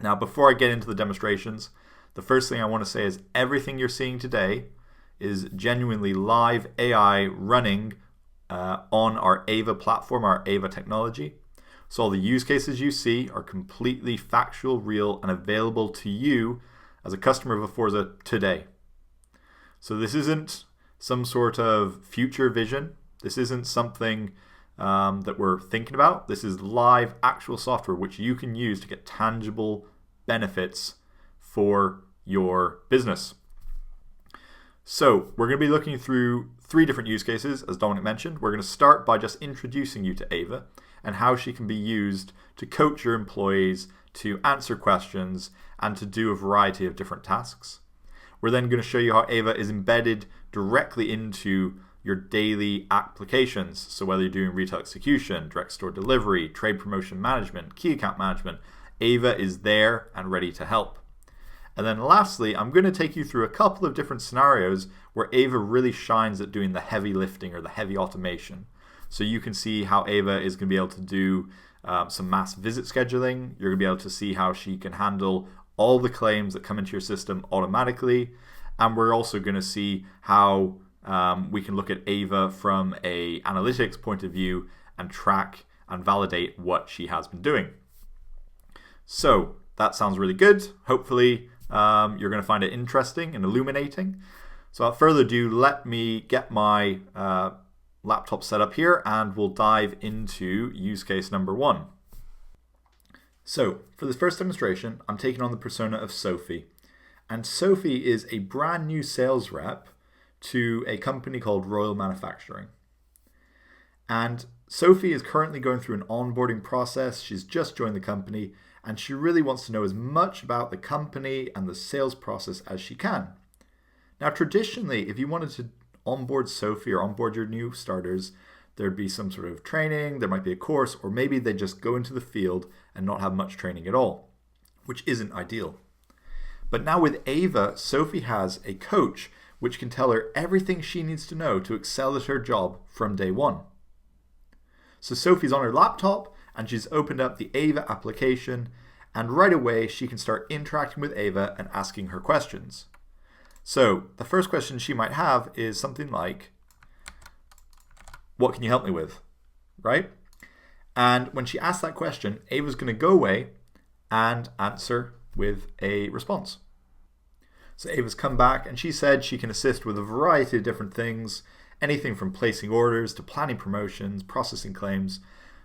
Now, before I get into the demonstrations, the first thing I want to say is everything you're seeing today is genuinely live AI running on our Ava platform, our Ava technology. So all the use cases you see are completely factual, real, and available to you as a customer of Aforza today. So this isn't some sort of future vision. This isn't something that we're thinking about. This is live, actual software which you can use to get tangible benefits for your business. So we're going to be looking through 3 different use cases, as Dominic mentioned. We're going to start by just introducing you to Ava and how she can be used to coach your employees, to answer questions, and to do a variety of different tasks. We're then going to show you how Ava is embedded directly into your daily applications. So whether you're doing retail execution, direct store delivery, trade promotion management, key account management, Ava is there and ready to help. And then lastly, I'm going to take you through a couple of different scenarios where Ava really shines at doing the heavy lifting or the heavy automation. So you can see how Ava is going to be able to do some mass visit scheduling. You're going to be able to see how she can handle all the claims that come into your system automatically. And we're also going to see how we can look at Ava from an analytics point of view and track and validate what she has been doing. So that sounds really good. Hopefully you're going to find it interesting and illuminating. So without further ado, let me get my laptop set up here and we'll dive into use case number 1. So for this first demonstration, I'm taking on the persona of Sophie. And Sophie is a brand new sales rep to a company called Royal Manufacturing. And Sophie is currently going through an onboarding process. She's just joined the company and she really wants to know as much about the company and the sales process as she can. Now, traditionally, if you wanted to onboard Sophie or onboard your new starters, there'd be some sort of training, there might be a course, or maybe they just go into the field and not have much training at all, which isn't ideal. But now with Ava, Sophie has a coach which can tell her everything she needs to know to excel at her job from day one. So Sophie's on her laptop and she's opened up the Ava application, and right away she can start interacting with Ava and asking her questions. So the first question she might have is something like, what can you help me with? Right? And when she asks that question, Ava's going to go away and answer with a response. So Ava's come back and she said she can assist with a variety of different things, anything from placing orders to planning promotions, processing claims,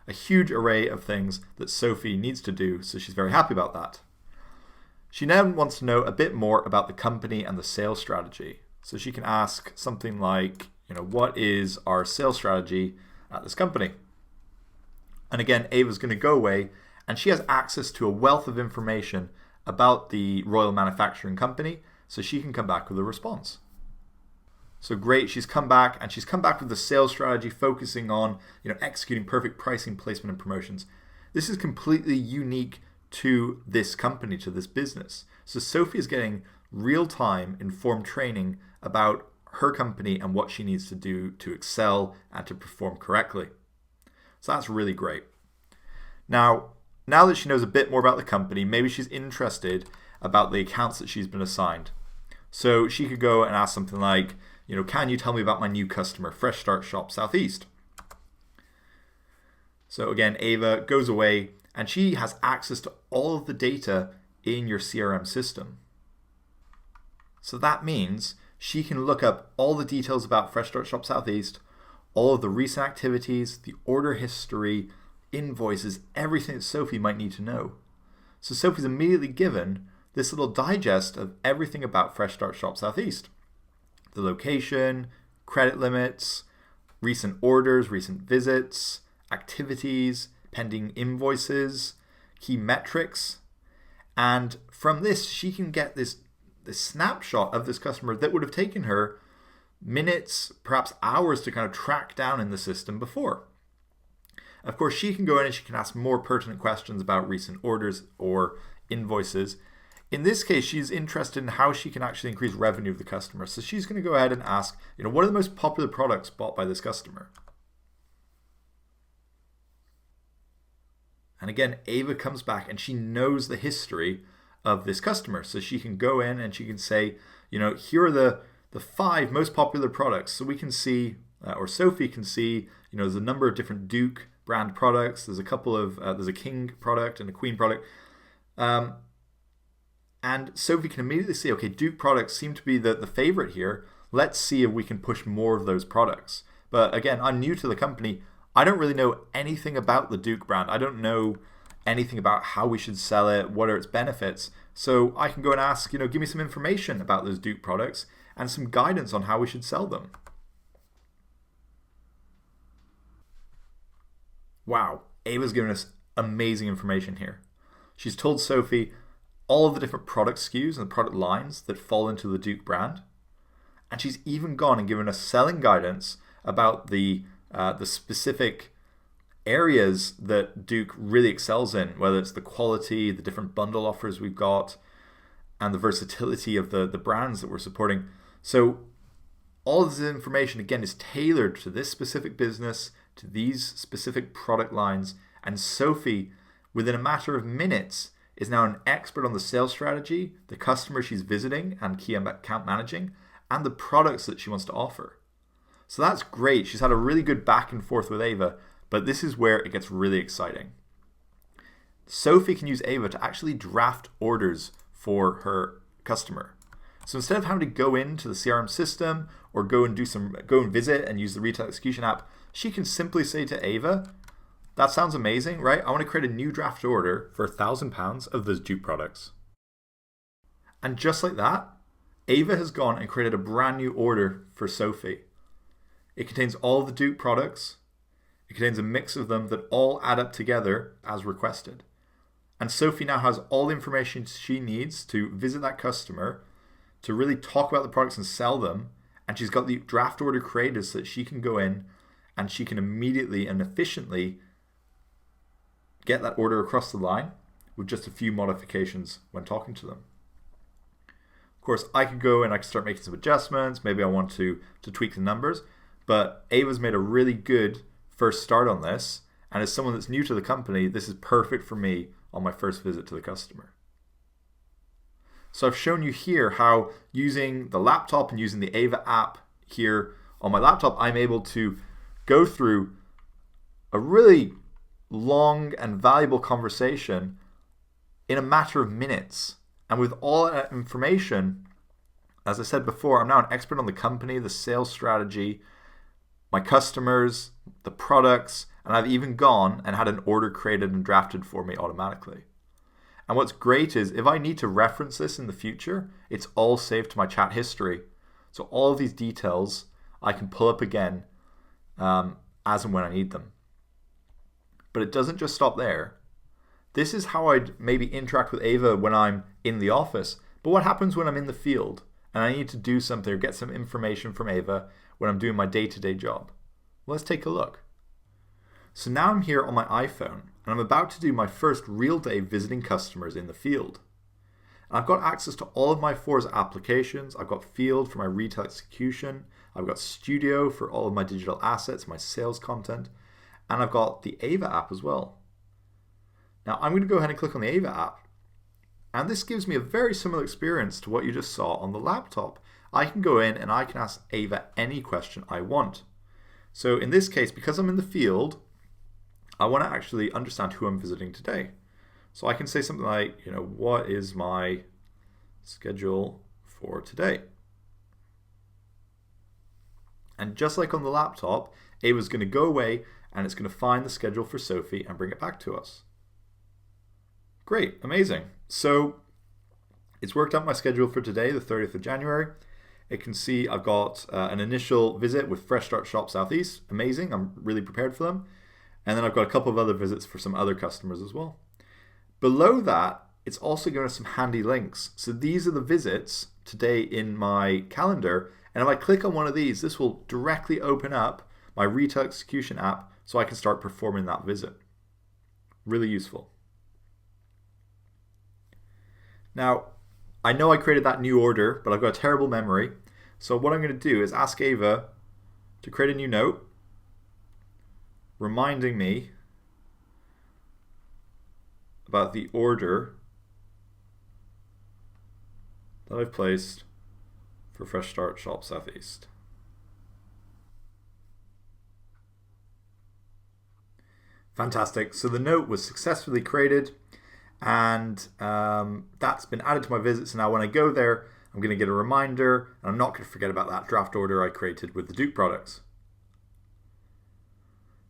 a huge array of things that Sophie needs to do, so she's very happy about that. She now wants to know a bit more about the company and the sales strategy. So she can ask something like, what is our sales strategy at this company? And again, Ava's going to go away and she has access to a wealth of information about the Royal Manufacturing Company, so she can come back with a response. So great, she's come back and she's come back with the sales strategy focusing on executing perfect pricing, placement, and promotions. This is completely unique to this company, to this business. So Sophie is getting real-time informed training about her company and what she needs to do to excel and to perform correctly. So that's really great. Now that she knows a bit more about the company, maybe she's interested about the accounts that she's been assigned. So she could go and ask something like, can you tell me about my new customer, Fresh Start Shop Southeast? So again, Ava goes away and she has access to all of the data in your CRM system. So that means she can look up all the details about Fresh Start Shop Southeast, all of the recent activities, the order history, invoices, everything that Sophie might need to know. So Sophie's immediately given this little digest of everything about Fresh Start Shop Southeast. The location, credit limits, recent orders, recent visits, activities, pending invoices, key metrics. And from this, she can get this snapshot of this customer that would have taken her minutes, perhaps hours to kind of track down in the system before. Of course, she can go in and she can ask more pertinent questions about recent orders or invoices. In this case, she's interested in how she can actually increase revenue of the customer. So she's going to go ahead and ask, what are the most popular products bought by this customer? And again, Ava comes back and she knows the history of this customer. So she can go in and she can say, here are the 5 most popular products. So we can see, or Sophie can see, there's a number of different Duke brand products. There's a couple of, there's a King product and a Queen product. And Sophie can immediately see, okay, Duke products seem to be the favorite here. Let's see if we can push more of those products. But again, I'm new to the company. I don't really know anything about the Duke brand. I don't know anything about how we should sell it, what are its benefits. So I can go and ask, give me some information about those Duke products and some guidance on how we should sell them. Wow, Ava's given us amazing information here. She's told Sophie all of the different product SKUs and the product lines that fall into the Duke brand. And she's even gone and given us selling guidance about the specific areas that Duke really excels in, whether it's the quality, the different bundle offers we've got, and the versatility of the brands that we're supporting. So all of this information, again, is tailored to this specific business, to these specific product lines. And Sophie, within a matter of minutes, is now an expert on the sales strategy, the customer she's visiting and key account managing, and the products that she wants to offer. So that's great. She's had a really good back and forth with Ava, but this is where it gets really exciting. Sophie can use Ava to actually draft orders for her customer. So instead of having to go into the CRM system or go and visit and use the retail execution app, she can simply say to Ava, that sounds amazing, right? I want to create a new draft order for £1,000 of those Duke products. And just like that, Ava has gone and created a brand new order for Sophie. It contains all of the Duke products. It contains a mix of them that all add up together as requested. And Sophie now has all the information she needs to visit that customer, to really talk about the products and sell them. And she's got the draft order created so that she can go in and she can immediately and efficiently get that order across the line with just a few modifications when talking to them. Of course, I could go and I could start making some adjustments. Maybe I want to tweak the numbers. But Ava's made a really good first start on this. And as someone that's new to the company, this is perfect for me on my first visit to the customer. So I've shown you here how using the laptop and using the Ava app here on my laptop, I'm able to go through a really long and valuable conversation in a matter of minutes. And with all that information, as I said before, I'm now an expert on the company, the sales strategy, my customers, the products, and I've even gone and had an order created and drafted for me automatically. And what's great is if I need to reference this in the future, it's all saved to my chat history. So all of these details I can pull up again as and when I need them. But it doesn't just stop there. This is how I'd maybe interact with Ava when I'm in the office. But what happens when I'm in the field and I need to do something or get some information from Ava when I'm doing my day-to-day job? Well, let's take a look. So now I'm here on my iPhone and I'm about to do my first real day visiting customers in the field. And I've got access to all of my Aforza applications. I've got Field for my retail execution. I've got Studio for all of my digital assets, my sales content. And I've got the Ava app as well. Now I'm going to go ahead and click on the Ava app. And this gives me a very similar experience to what you just saw on the laptop. I can go in and I can ask Ava any question I want. So in this case, because I'm in the field, I want to actually understand who I'm visiting today. So I can say something like, what is my schedule for today? And just like on the laptop, Ava's going to go away and it's going to find the schedule for Sophie and bring it back to us. Great, amazing. So it's worked out my schedule for today, the 30th of January. It can see I've got an initial visit with Fresh Start Shop Southeast. Amazing, I'm really prepared for them. And then I've got a couple of other visits for some other customers as well. Below that, it's also given us some handy links. So these are the visits today in my calendar. And if I click on one of these, this will directly open up my retail execution app so I can start performing that visit. Really useful. Now, I know I created that new order, but I've got a terrible memory. So what I'm going to do is ask Ava to create a new note reminding me about the order that I've placed for Fresh Start Shop Southeast. Fantastic. So the note was successfully created, and that's been added to my visits. And now when I go there, I'm going to get a reminder, and I'm not going to forget about that draft order I created with the Duke products.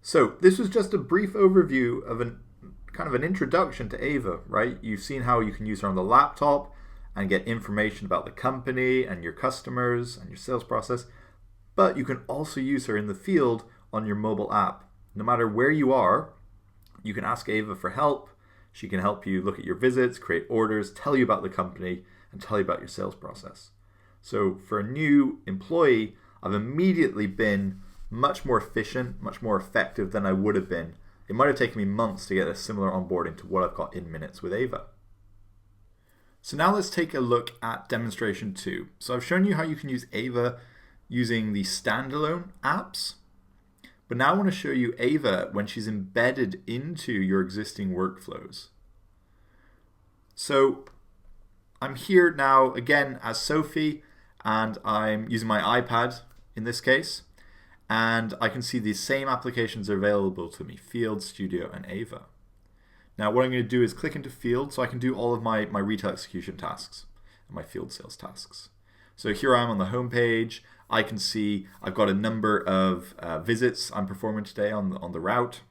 So this was just a brief overview of kind of an introduction to Ava, right? You've seen how you can use her on the laptop and get information about the company and your customers and your sales process, but you can also use her in the field on your mobile app. No matter where you are, you can ask Ava for help. She can help you look at your visits, create orders, tell you about the company, and tell you about your sales process. So for a new employee, I've immediately been much more efficient, much more effective than I would have been. It might have taken me months to get a similar onboarding to what I've got in minutes with Ava. So now let's take a look at demonstration 2. So I've shown you how you can use Ava using the standalone apps. But now I want to show you Ava when she's embedded into your existing workflows. So I'm here now again as Sophie, and I'm using my iPad in this case, and I can see the same applications are available to me: Field, Studio, and Ava. Now what I'm going to do is click into Field so I can do all of my retail execution tasks and my field sales tasks. So here I am on the home page. I can see I've got a number of visits I'm performing today on the route.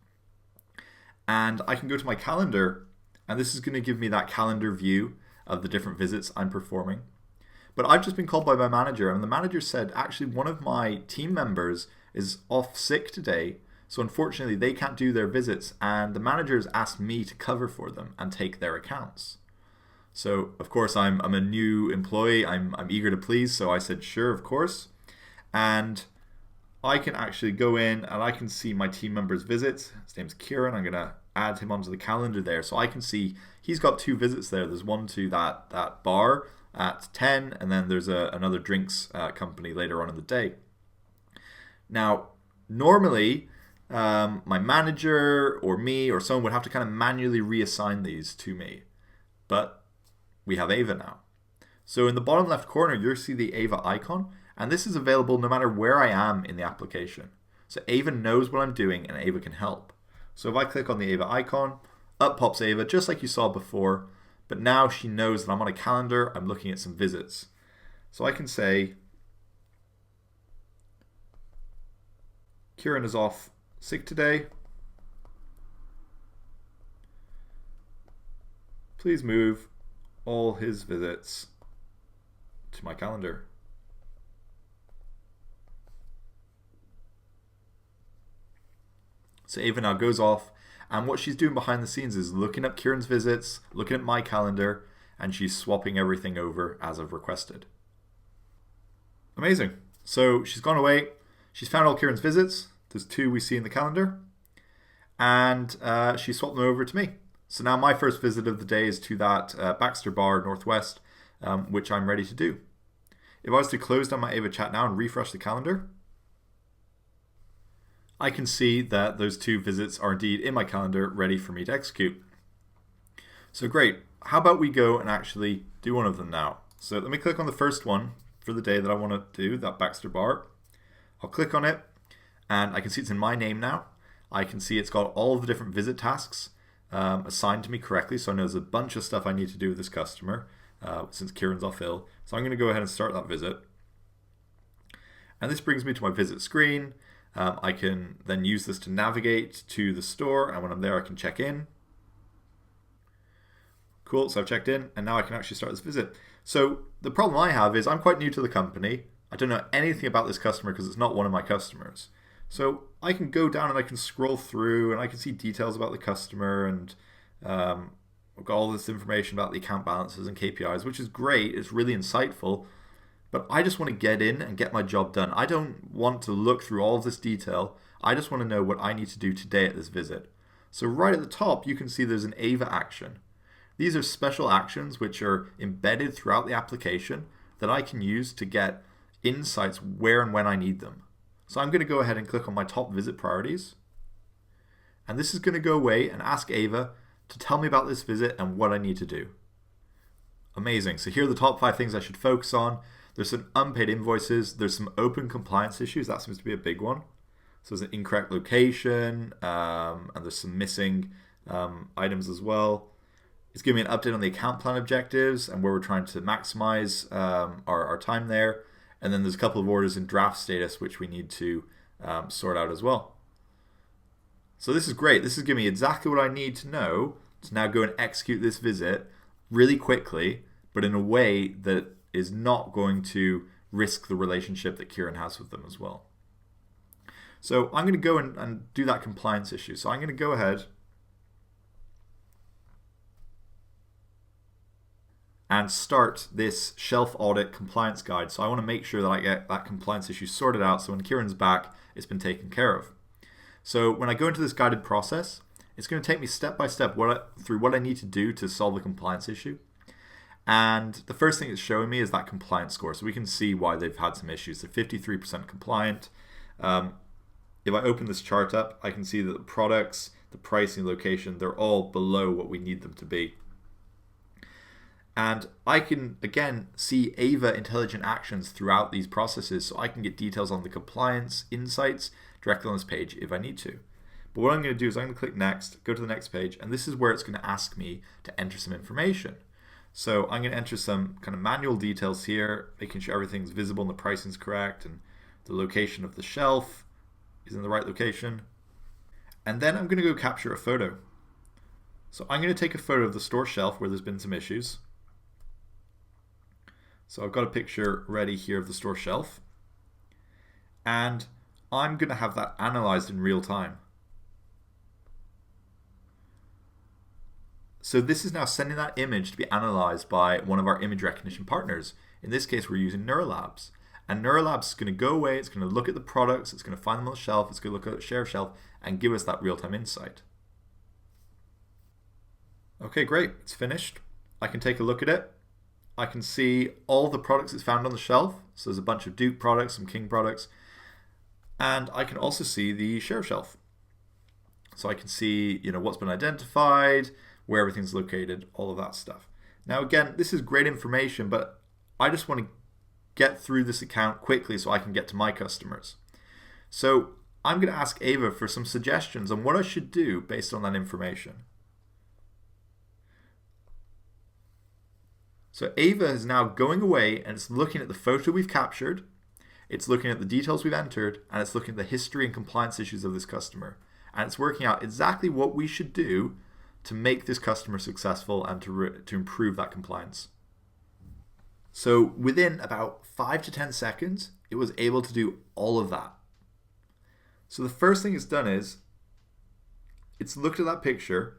And I can go to my calendar, and this is going to give me that calendar view of the different visits I'm performing. But I've just been called by my manager, and the manager said, actually, one of my team members is off sick today, so unfortunately they can't do their visits, and the manager has asked me to cover for them and take their accounts. So of course I'm a new employee, I'm eager to please, so I said sure, of course. And I can actually go in and I can see my team member's visits. His name's Kieran. I'm going to add him onto the calendar there. So I can see he's got 2 visits there. There's one to that bar at 10, and then there's another drinks company later on in the day. Now, normally my manager or me or someone would have to kind of manually reassign these to me. But we have Ava now. So in the bottom left corner, you'll see the Ava icon. And this is available no matter where I am in the application. So Ava knows what I'm doing, and Ava can help. So if I click on the Ava icon, up pops Ava, just like you saw before. But now she knows that I'm on a calendar, I'm looking at some visits. So I can say, Kieran is off sick today. Please move all his visits to my calendar. So Ava now goes off, and what she's doing behind the scenes is looking up Kieran's visits, looking at my calendar, and she's swapping everything over as I've requested. Amazing. So she's gone away, she's found all Kieran's visits, there's 2 we see in the calendar, and she swapped them over to me. So now my first visit of the day is to that Baxter Bar Northwest, which I'm ready to do. If I was to close down my Ava chat now and refresh the calendar, I can see that those 2 visits are indeed in my calendar, ready for me to execute. So great. How about we go and actually do one of them now? So let me click on the first one for the day that I want to do, that Baxter Bar. I'll click on it, and I can see it's in my name now. I can see it's got all of the different visit tasks assigned to me correctly, so I know there's a bunch of stuff I need to do with this customer since Kieran's off ill. So I'm going to go ahead and start that visit. And this brings me to my visit screen. I can then use this to navigate to the store, and when I'm there I can check in. Cool, so I've checked in, and now I can actually start this visit. So the problem I have is I'm quite new to the company. I don't know anything about this customer because it's not one of my customers. So I can go down and I can scroll through and I can see details about the customer, and I've got all this information about the account balances and KPIs, which is great. It's really insightful. But I just want to get in and get my job done. I don't want to look through all of this detail. I just want to know what I need to do today at this visit. So right at the top, you can see there's an Ava action. These are special actions which are embedded throughout the application that I can use to get insights where and when I need them. So I'm going to go ahead and click on my top visit priorities. And this is going to go away and ask Ava to tell me about this visit and what I need to do. Amazing. So here are the top 5 things I should focus on. There's some unpaid invoices. There's some open compliance issues. That seems to be a big one. So there's an incorrect location, and there's some missing items as well. It's giving me an update on the account plan objectives and where we're trying to maximize our time there. And then there's a couple of orders in draft status which we need to sort out as well. So this is great. This is giving me exactly what I need to know to now go and execute this visit really quickly, but in a way that is not going to risk the relationship that Kieran has with them as well. So I'm going to go and do that compliance issue. So I'm going to go ahead and start this shelf audit compliance guide. So I want to make sure that I get that compliance issue sorted out so when Kieran's back, it's been taken care of. So when I go into this guided process, it's going to take me step by step through what I need to do to solve the compliance issue. And the first thing it's showing me is that compliance score. So we can see why they've had some issues. They're 53% compliant. If I open this chart up, I can see that the products, the pricing, location, they're all below what we need them to be. And I can, again, see Ava intelligent actions throughout these processes, so I can get details on the compliance insights directly on this page if I need to. But what I'm going to do is I'm going to click next, go to the next page, and this is where it's going to ask me to enter some information. So I'm going to enter some kind of manual details here, making sure everything's visible and the pricing's correct, and the location of the shelf is in the right location. And then I'm going to go capture a photo. So I'm going to take a photo of the store shelf where there's been some issues. So I've got a picture ready here of the store shelf. And I'm going to have that analyzed in real time. So this is now sending that image to be analyzed by one of our image recognition partners. In this case, we're using Neuralabs. And Neuralabs is going to go away, it's going to look at the products, it's going to find them on the shelf, it's going to look at share of shelf, and give us that real-time insight. Okay, great, it's finished. I can take a look at it. I can see all the products it's found on the shelf. So there's a bunch of Duke products, some King products. And I can also see the share of shelf. So I can see, what's been identified, where everything's located, all of that stuff. Now again, this is great information, but I just want to get through this account quickly so I can get to my customers. So I'm going to ask Ava for some suggestions on what I should do based on that information. So Ava is now going away and it's looking at the photo we've captured, it's looking at the details we've entered, and it's looking at the history and compliance issues of this customer. And it's working out exactly what we should do to make this customer successful and to improve that compliance. So within about 5 to 10 seconds, it was able to do all of that. So the first thing it's done is it's looked at that picture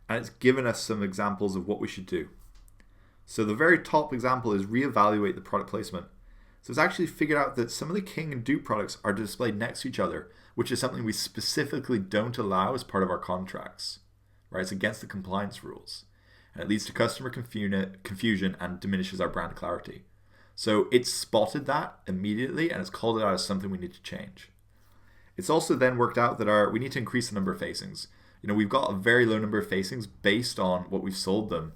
and it's given us some examples of what we should do. So the very top example is reevaluate the product placement. So it's actually figured out that some of the King and Duke products are displayed next to each other, which is something we specifically don't allow as part of our contracts. Right? It's against the compliance rules. And it leads to customer confusion and diminishes our brand clarity. So it's spotted that immediately and it's called it out as something we need to change. It's also then worked out that we need to increase the number of facings. We've got a very low number of facings based on what we've sold them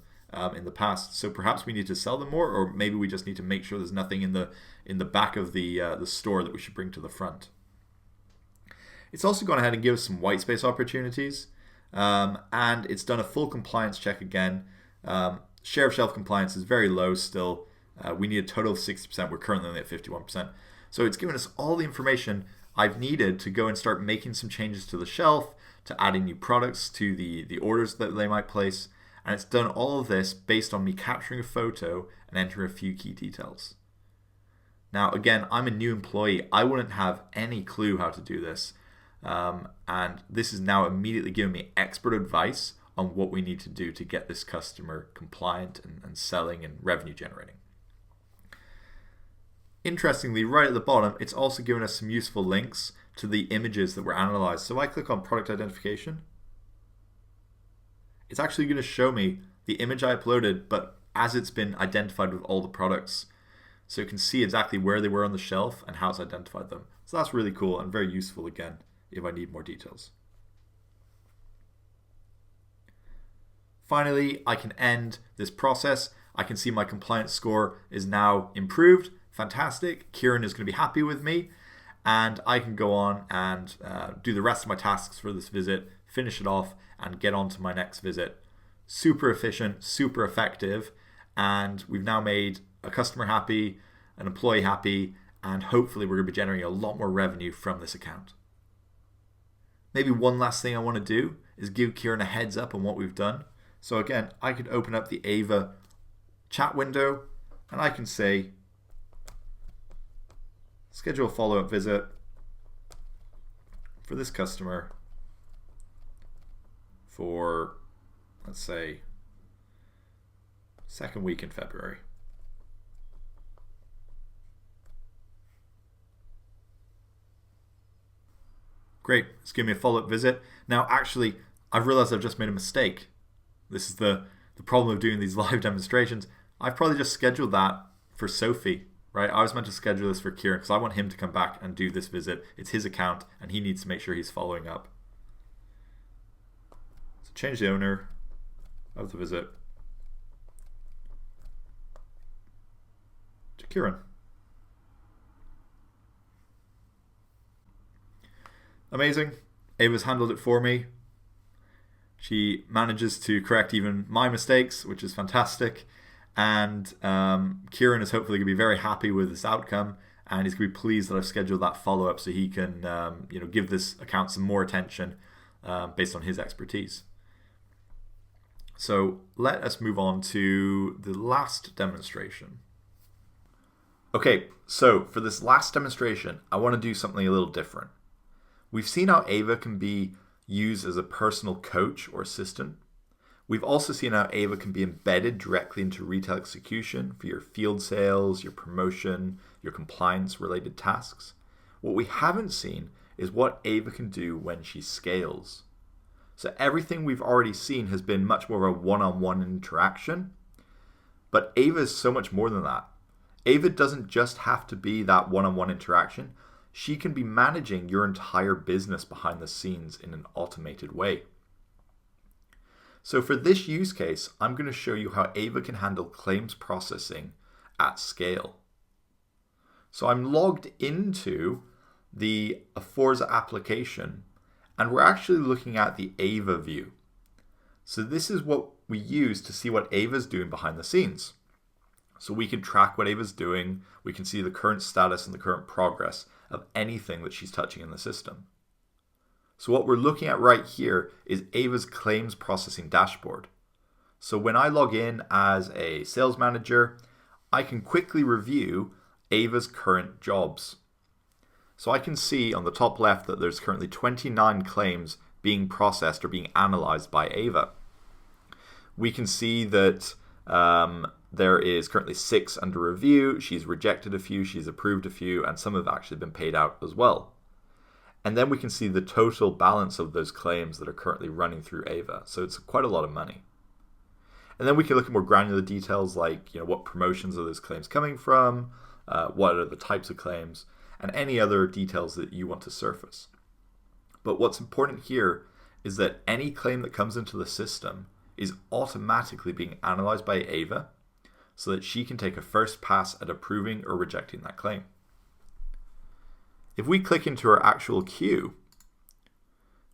in the past. So perhaps we need to sell them more, or maybe we just need to make sure there's nothing in the back of the store that we should bring to the front. It's also gone ahead and given us some white space opportunities. And it's done a full compliance check again. Share of shelf compliance is very low still. We need a total of 60%. We're currently only at 51%. So it's given us all the information I've needed to go and start making some changes to the shelf, to adding new products to the orders that they might place. And it's done all of this based on me capturing a photo and entering a few key details. Now, again, I'm a new employee. I wouldn't have any clue how to do this. And this is now immediately giving me expert advice on what we need to do to get this customer compliant and selling and revenue generating. Interestingly, right at the bottom, it's also given us some useful links to the images that were analyzed. So if I click on product identification, it's actually going to show me the image I uploaded, but as it's been identified with all the products. So you can see exactly where they were on the shelf and how it's identified them. So that's really cool and very useful again if I need more details. Finally, I can end this process. I can see my compliance score is now improved. Fantastic. Kieran is going to be happy with me. And I can go on and do the rest of my tasks for this visit, finish it off, and get on to my next visit. Super efficient, super effective. And we've now made a customer happy, an employee happy, and hopefully we're going to be generating a lot more revenue from this account. Maybe one last thing I want to do is give Kieran a heads up on what we've done. So again, I could open up the Ava chat window and I can say, schedule a follow-up visit for this customer for, let's say, second week in February. Great, let's give me a follow-up visit. Now, actually, I've realized I've just made a mistake. This is the problem of doing these live demonstrations. I've probably just scheduled that for Sophie, right? I was meant to schedule this for Kieran because I want him to come back and do this visit. It's his account and he needs to make sure he's following up. So change the owner of the visit to Kieran. Amazing. Ava's handled it for me. She manages to correct even my mistakes, which is fantastic. And Kieran is hopefully going to be very happy with this outcome, and he's going to be pleased that I've scheduled that follow-up so he can give this account some more attention based on his expertise. So let us move on to the last demonstration. Okay, so for this last demonstration, I want to do something a little different. We've seen how Ava can be used as a personal coach or assistant. We've also seen how Ava can be embedded directly into retail execution for your field sales, your promotion, your compliance related tasks. What we haven't seen is what Ava can do when she scales. So everything we've already seen has been much more of a one-on-one interaction, but Ava is so much more than that. Ava doesn't just have to be that one-on-one interaction. She can be managing your entire business behind the scenes in an automated way. So for this use case, I'm going to show you how Ava can handle claims processing at scale. So I'm logged into the Aforza application, and we're actually looking at the Ava view. So this is what we use to see what Ava's doing behind the scenes. So we can track what Ava's doing. We can see the current status and the current progress of anything that she's touching in the system. So what we're looking at right here is Ava's claims processing dashboard. So when I log in as a sales manager, I can quickly review Ava's current jobs. So I can see on the top left that there's currently 29 claims being processed or being analyzed by Ava. We can see that there is currently 6 under review. She's rejected a few, she's approved a few, and some have actually been paid out as well. And then we can see the total balance of those claims that are currently running through Ava. So it's quite a lot of money. And then we can look at more granular details like, what promotions are those claims coming from, what are the types of claims, and any other details that you want to surface. But what's important here is that any claim that comes into the system is automatically being analyzed by Ava so that she can take a first pass at approving or rejecting that claim. If we click into her actual queue,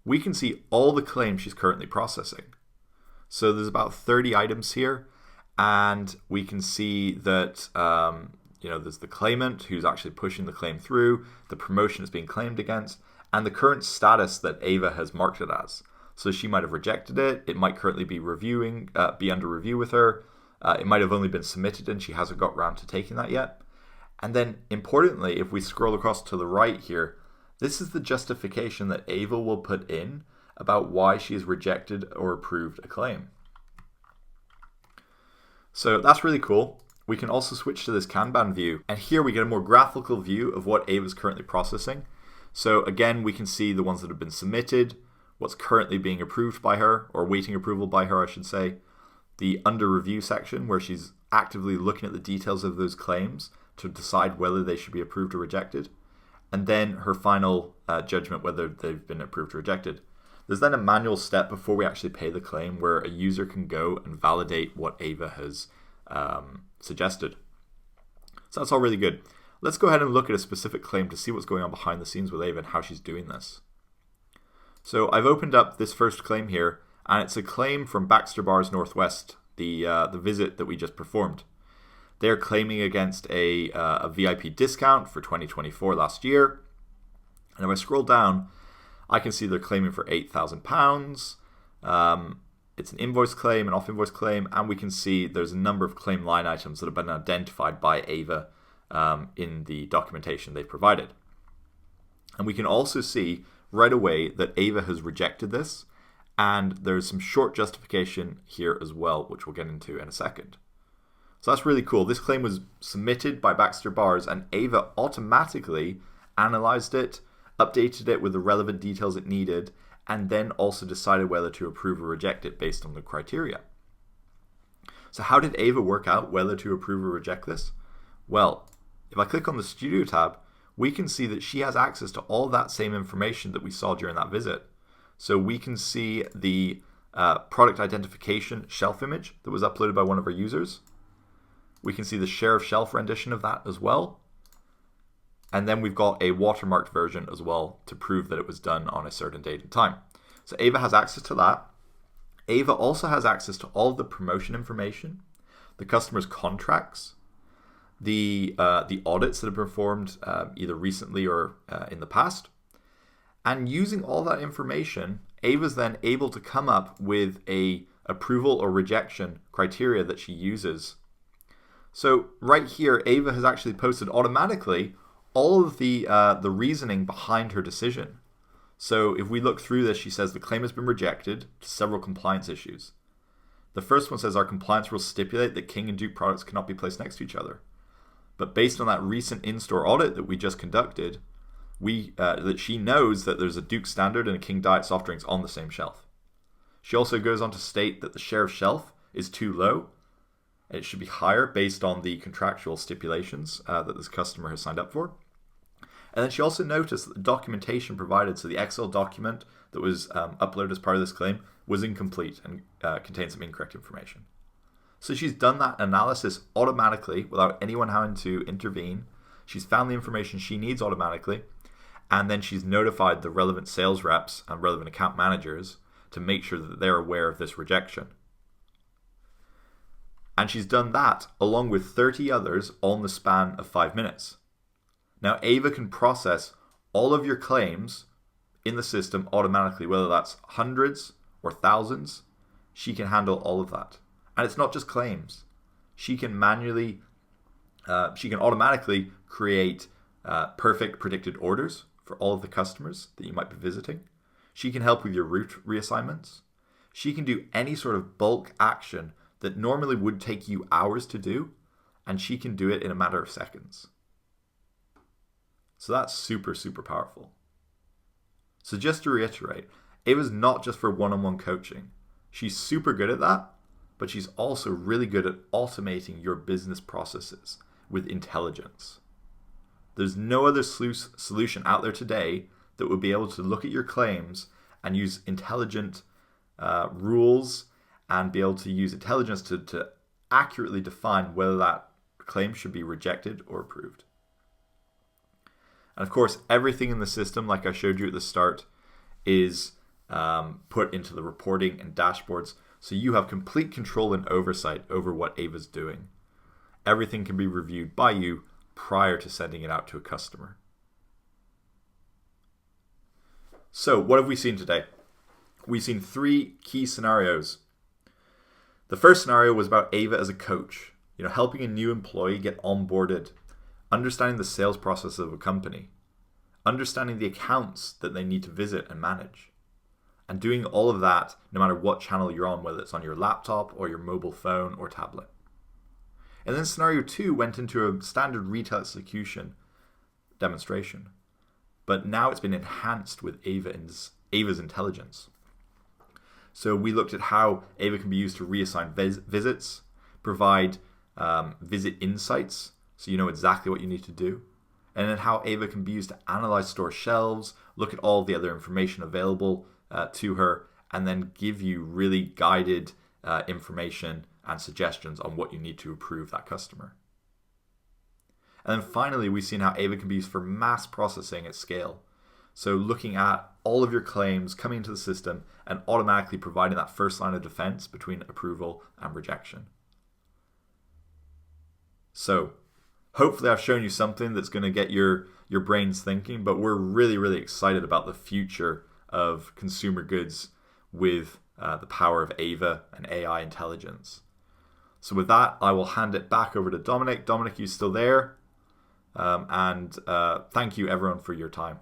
we can see all the claims she's currently processing. So there's about 30 items here, and we can see that there's the claimant who's actually pushing the claim through, the promotion is being claimed against, and the current status that Ava has marked it as. So she might have rejected it. It might currently be be under review with her. It might have only been submitted and she hasn't got around to taking that yet. And then importantly, if we scroll across to the right here, this is the justification that Ava will put in about why she has rejected or approved a claim. So that's really cool. We can also switch to this Kanban view, and here we get a more graphical view of what Ava is currently processing. So again, we can see the ones that have been submitted, what's currently being approved by her, or waiting approval by her, I should say, the under review section where she's actively looking at the details of those claims to decide whether they should be approved or rejected, and then her final judgment whether they've been approved or rejected. There's then a manual step before we actually pay the claim where a user can go and validate what Ava has suggested. So that's all really good. Let's go ahead and look at a specific claim to see what's going on behind the scenes with Ava and how she's doing this. So I've opened up this first claim here, and it's a claim from Baxter Bars Northwest, the visit that we just performed. They're claiming against a VIP discount for 2024 last year. And if I scroll down, I can see they're claiming for £8,000. It's an invoice claim, an off-invoice claim, and we can see there's a number of claim line items that have been identified by Ava in the documentation they've provided. And we can also see right away that Ava has rejected this, and there's some short justification here as well, which we'll get into in a second. So that's really cool. This claim was submitted by Baxter Bars, and Ava automatically analyzed it, updated it with the relevant details it needed, and then also decided whether to approve or reject it based on the criteria. So how did Ava work out whether to approve or reject this? Well, if I click on the Studio tab, we can see that she has access to all that same information that we saw during that visit. So we can see the product identification shelf image that was uploaded by one of our users. We can see the share of shelf rendition of that as well. And then we've got a watermarked version as well to prove that it was done on a certain date and time. So Ava has access to that. Ava also has access to all of the promotion information, the customer's contracts, the audits that have been performed either recently or in the past. And using all that information, Ava's then able to come up with a approval or rejection criteria that she uses. So right here, Ava has actually posted automatically all of the reasoning behind her decision. So if we look through this, she says the claim has been rejected to several compliance issues. The first one says our compliance rules stipulate that King and Duke products cannot be placed next to each other. But based on that recent in-store audit that we just conducted, that she knows that there's a Duke Standard and a King Diet soft drinks on the same shelf. She also goes on to state that the share of shelf is too low. It should be higher based on the contractual stipulations that this customer has signed up for. And then she also noticed that the documentation provided, so the Excel document that was uploaded as part of this claim, was incomplete and contained some incorrect information. So she's done that analysis automatically without anyone having to intervene. She's found the information she needs automatically, and then she's notified the relevant sales reps and relevant account managers to make sure that they're aware of this rejection. And she's done that along with 30 others all in the span of 5 minutes. Now, Ava can process all of your claims in the system automatically, whether that's hundreds or thousands. She can handle all of that. And it's not just claims. She can automatically create perfect predicted orders for all of the customers that you might be visiting. She can help with your route reassignments. She can do any sort of bulk action that normally would take you hours to do, and she can do it in a matter of seconds. So that's super, super powerful. So just to reiterate, Ava's not just for one-on-one coaching. She's super good at that, but she's also really good at automating your business processes with intelligence. There's no other solution out there today that would be able to look at your claims and use intelligent rules and be able to use intelligence to accurately define whether that claim should be rejected or approved. And of course, everything in the system, like I showed you at the start, is put into the reporting and dashboards, so you have complete control and oversight over what Ava's doing. Everything can be reviewed by you prior to sending it out to a customer. So what have we seen today? We've seen 3 key scenarios. The first scenario was about Ava as a coach, helping a new employee get onboarded, understanding the sales process of a company, understanding the accounts that they need to visit and manage, and doing all of that no matter what channel you're on, whether it's on your laptop or your mobile phone or tablet. And then scenario 2 went into a standard retail execution demonstration, but now it's been enhanced with Ava's intelligence. So we looked at how Ava can be used to reassign visits, provide visit insights, so you know exactly what you need to do, and then how Ava can be used to analyze store shelves, look at all the other information available to her, and then give you really guided information and suggestions on what you need to approve that customer. And then finally, we've seen how Ava can be used for mass processing at scale. So looking at all of your claims coming into the system and automatically providing that first line of defense between approval and rejection. So hopefully I've shown you something that's going to get your brains thinking, but we're really, really excited about the future of consumer goods with the power of Ava and AI intelligence. So with that, I will hand it back over to Dominic. Dominic, you still there? And thank you everyone for your time.